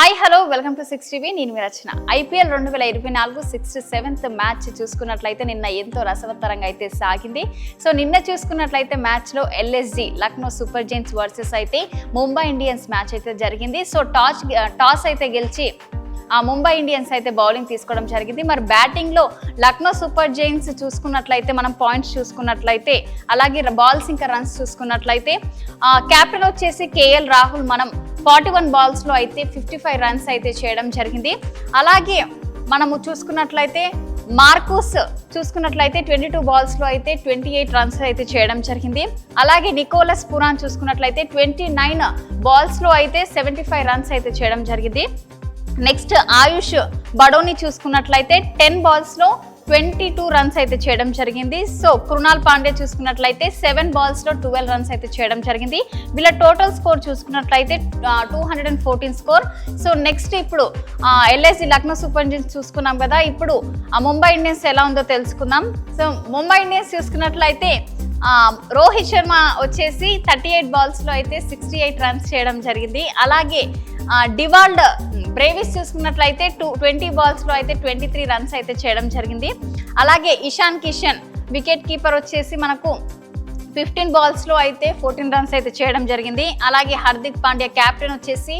Hi hello welcome to 6TV. నేను మీ రచన. IPL 2024 67th match చూసుకున్నట్లయితే నిన్న ఎంతో రసవత్తరంగా అయితే సాగింది. సో నిన్న చూసుకున్నట్లయితే మ్యాచ్లో LSG Lucknow super Giants versus అయితే ముంబై ఇండియన్స్ మ్యాచ్ అయితే జరిగింది. సో టాస్ అయితే గెలిచి ముంబై ఇండియన్స్ అయితే బౌలింగ్ తీసుకోవడం జరిగింది. మరి బ్యాటింగ్లో లక్నో సూపర్ జైంట్స్ చూసుకున్నట్లయితే మనం పాయింట్స్ చూసుకున్నట్లయితే అలాగే బాల్స్ ఇంకా రన్స్ చూసుకున్నట్లయితే కెప్టెన్ వచ్చేసి KL రాహుల్ మనం 41 బాల్స్లో అయితే 55 రన్స్ అయితే చేయడం జరిగింది. అలాగే మనము చూసుకున్నట్లయితే మార్కూస్ చూసుకున్నట్లయితే 22 బాల్స్లో అయితే 28 రన్స్ అయితే చేయడం జరిగింది. అలాగే నికోలస్ పురాన్ చూసుకున్నట్లయితే 29 బాల్స్లో అయితే 75 రన్స్ అయితే చేయడం జరిగింది. నెక్స్ట్ ఆయుష్ బడోని చూసుకున్నట్లయితే 10 బాల్స్లో 22 రన్స్ అయితే చేయడం జరిగింది. సో కృణాల్ పాండే చూసుకున్నట్లయితే 7 బాల్స్లో 12 రన్స్ అయితే చేయడం జరిగింది. వీళ్ళ టోటల్ స్కోర్ చూసుకున్నట్లయితే 214 స్కోర్. సో నెక్స్ట్ ఇప్పుడు LSG లక్నో సూపర్ జైంట్స్ చూసుకున్నాం కదా, ఇప్పుడు ముంబై ఇండియన్స్ ఎలా ఉందో తెలుసుకుందాం. సో ముంబై ఇండియన్స్ చూసుకున్నట్లయితే రోహిత్ శర్మ వచ్చేసి 38 బాల్స్లో అయితే 68 రన్స్ చేయడం జరిగింది. అలాగే డివాల్డ్ బ్రేవిస్ చూసుకున్నట్లయితే 20 బాల్స్లో అయితే 23 రన్స్ అయితే చేయడం జరిగింది. అలాగే ఇషాన్ కిషన్ వికెట్ కీపర్ వచ్చేసి మనకు 15 బాల్స్లో అయితే 14 రన్స్ అయితే చేయడం జరిగింది. అలాగే హార్దిక్ పాండ్యా కెప్టెన్ వచ్చేసి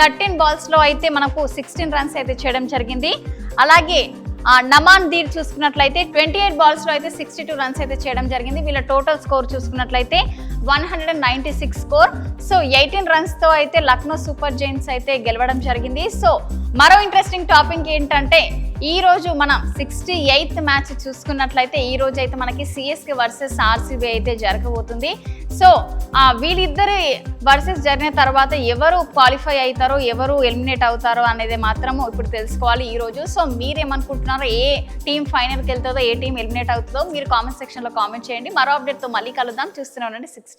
13 బాల్స్లో అయితే మనకు 16 రన్స్ అయితే చేయడం జరిగింది. అలాగే నమాన్ దీర్ చూసుకున్నట్లయితే 28 బాల్స్లో అయితే 62 రన్స్ అయితే చేయడం జరిగింది. వీళ్ళ టోటల్ స్కోర్ చూసుకున్నట్లయితే 196 స్కోర్. సో 18 రన్స్తో అయితే లక్నో సూపర్ జైంట్స్ అయితే గెలవడం జరిగింది. సో మరో ఇంట్రెస్టింగ్ టాపిక్ ఏంటంటే ఈ రోజు మనం 68th మ్యాచ్ చూసుకున్నట్లయితే ఈ రోజు అయితే మనకి CSK వర్సెస్ RCB అయితే జరగబోతుంది. సో వీళ్ళిద్దరి వర్సెస్ జరిగిన తర్వాత ఎవరు క్వాలిఫై అవుతారో ఎవరు ఎలిమినేట్ అవుతారో అనేది మాత్రము ఇప్పుడు తెలుసుకోవాలి ఈ రోజు. సో మీరేమనుకుంటున్నారో, ఏ టీం ఫైనల్కి వెళ్తుందో ఏ టీం ఎలిమినేట్ అవుతుందో మీరు కామెంట్ సెక్షన్లో కామెంట్ చేయండి. మరో అప్డేట్తో మళ్ళీ కలుద్దాం. చూస్తూనే ఉండండి 6TV.